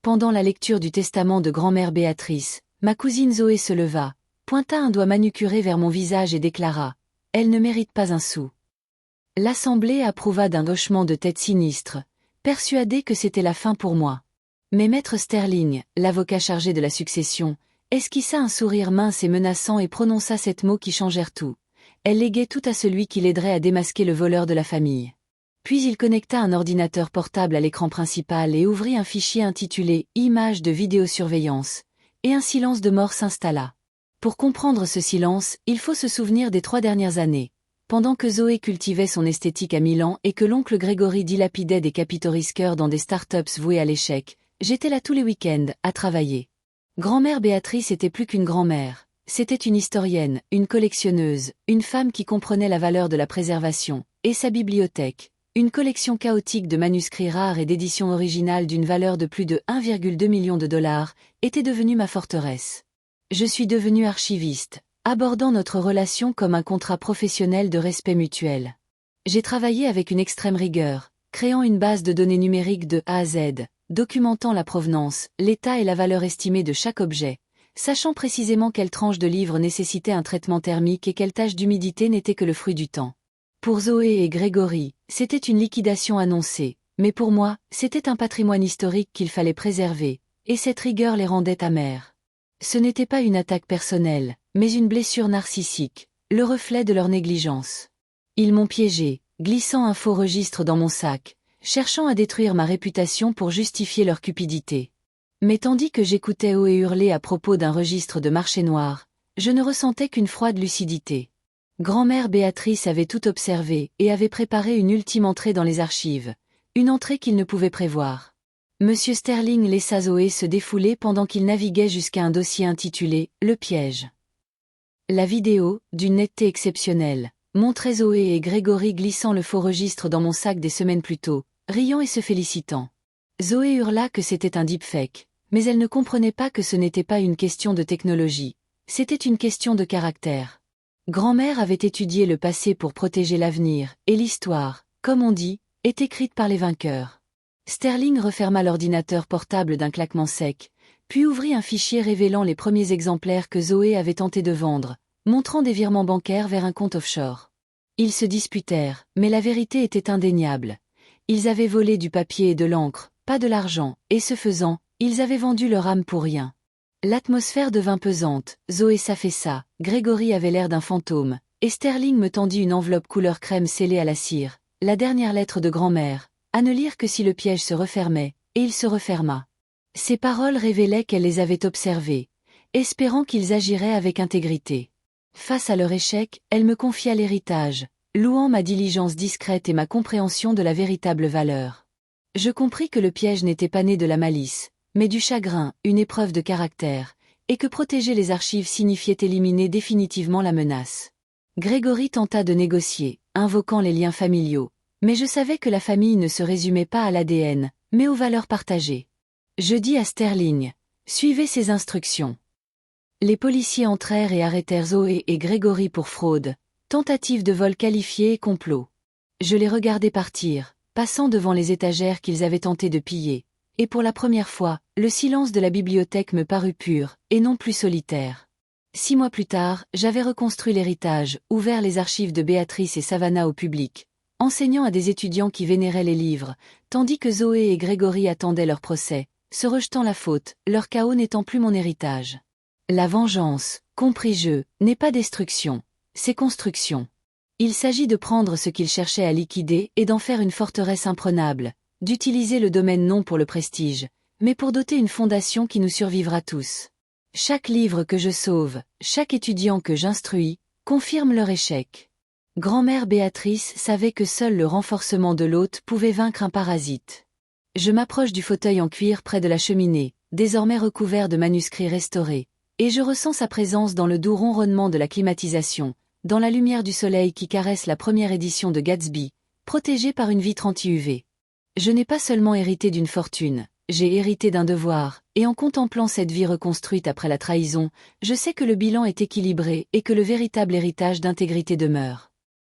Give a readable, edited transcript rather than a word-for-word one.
pendant la lecture du testament de grand-mère Béatrice, ma cousine Zoé se leva, pointa un doigt manucuré vers mon visage et déclara « Elle ne mérite pas un sou ». L'assemblée approuva d'un hochement de tête sinistre, persuadée que c'était la fin pour moi. Mais maître Sterling, l'avocat chargé de la succession, esquissa un sourire mince et menaçant et prononça sept mots qui changèrent tout. Elle léguait tout à celui qui l'aiderait à démasquer le voleur de la famille. Puis il connecta un ordinateur portable à l'écran principal et ouvrit un fichier intitulé « Images de vidéosurveillance », et un silence de mort s'installa. Pour comprendre ce silence, il faut se souvenir des 3 dernières années. Pendant que Zoé cultivait son esthétique à Milan et que l'oncle Grégory dilapidait des capitaux risqueurs dans des startups vouées à l'échec, j'étais là tous les week-ends, à travailler. Grand-mère Béatrice était plus qu'une grand-mère. C'était une historienne, une collectionneuse, une femme qui comprenait la valeur de la préservation, et sa bibliothèque, une collection chaotique de manuscrits rares et d'éditions originales d'une valeur de plus de 1,2 million de dollars, était devenue ma forteresse. Je suis devenue archiviste, abordant notre relation comme un contrat professionnel de respect mutuel. J'ai travaillé avec une extrême rigueur, créant une base de données numériques de A à Z, documentant la provenance, l'état et la valeur estimée de chaque objet, sachant précisément quelle tranche de livre nécessitait un traitement thermique et quelle tache d'humidité n'était que le fruit du temps. Pour Zoé et Grégory, c'était une liquidation annoncée, mais pour moi, c'était un patrimoine historique qu'il fallait préserver, et cette rigueur les rendait amers. Ce n'était pas une attaque personnelle, mais une blessure narcissique, le reflet de leur négligence. Ils m'ont piégé, glissant un faux registre dans mon sac, cherchant à détruire ma réputation pour justifier leur cupidité. Mais tandis que j'écoutais haut et hurler à propos d'un registre de marché noir, je ne ressentais qu'une froide lucidité. Grand-mère Béatrice avait tout observé et avait préparé une ultime entrée dans les archives, une entrée qu'il ne pouvait prévoir. Monsieur Sterling laissa Zoé se défouler pendant qu'il naviguait jusqu'à un dossier intitulé « Le piège ». La vidéo, d'une netteté exceptionnelle, montrait Zoé et Grégory glissant le faux registre dans mon sac des semaines plus tôt, riant et se félicitant. Zoé hurla que c'était un deepfake, mais elle ne comprenait pas que ce n'était pas une question de technologie, c'était une question de caractère. Grand-mère avait étudié le passé pour protéger l'avenir, et l'histoire, comme on dit, est écrite par les vainqueurs. Sterling referma l'ordinateur portable d'un claquement sec, puis ouvrit un fichier révélant les premiers exemplaires que Zoé avait tenté de vendre, montrant des virements bancaires vers un compte offshore. Ils se disputèrent, mais la vérité était indéniable. Ils avaient volé du papier et de l'encre, pas de l'argent, et ce faisant, ils avaient vendu leur âme pour rien. L'atmosphère devint pesante, Zoé s'affaissa, Grégory avait l'air d'un fantôme, et Sterling me tendit une enveloppe couleur crème scellée à la cire, la dernière lettre de grand-mère, à ne lire que si le piège se refermait, et il se referma. Ces paroles révélaient qu'elle les avait observés, espérant qu'ils agiraient avec intégrité. Face à leur échec, elle me confia l'héritage, louant ma diligence discrète et ma compréhension de la véritable valeur. Je compris que le piège n'était pas né de la malice, mais du chagrin, une épreuve de caractère, et que protéger les archives signifiait éliminer définitivement la menace. Grégory tenta de négocier, invoquant les liens familiaux, mais je savais que la famille ne se résumait pas à l'ADN, mais aux valeurs partagées. Je dis à Sterling, « Suivez ses instructions ». Les policiers entrèrent et arrêtèrent Zoé et Grégory pour fraude, tentative de vol qualifié et complot. Je les regardais partir, passant devant les étagères qu'ils avaient tenté de piller. Et pour la première fois, le silence de la bibliothèque me parut pur, et non plus solitaire. 6 mois plus tard, j'avais reconstruit l'héritage, ouvert les archives de Béatrice et Savannah au public, enseignant à des étudiants qui vénéraient les livres, tandis que Zoé et Grégory attendaient leur procès, se rejetant la faute, leur chaos n'étant plus mon héritage. La vengeance, compris-je, n'est pas destruction, c'est construction. Il s'agit de prendre ce qu'ils cherchaient à liquider et d'en faire une forteresse imprenable, d'utiliser le domaine non pour le prestige, mais pour doter une fondation qui nous survivra tous. Chaque livre que je sauve, chaque étudiant que j'instruis, confirme leur échec. Grand-mère Béatrice savait que seul le renforcement de l'hôte pouvait vaincre un parasite. Je m'approche du fauteuil en cuir près de la cheminée, désormais recouvert de manuscrits restaurés, et je ressens sa présence dans le doux ronronnement de la climatisation, dans la lumière du soleil qui caresse la première édition de Gatsby, protégée par une vitre anti-UV. Je n'ai pas seulement hérité d'une fortune, j'ai hérité d'un devoir, et en contemplant cette vie reconstruite après la trahison, je sais que le bilan est équilibré et que le véritable héritage d'intégrité demeure.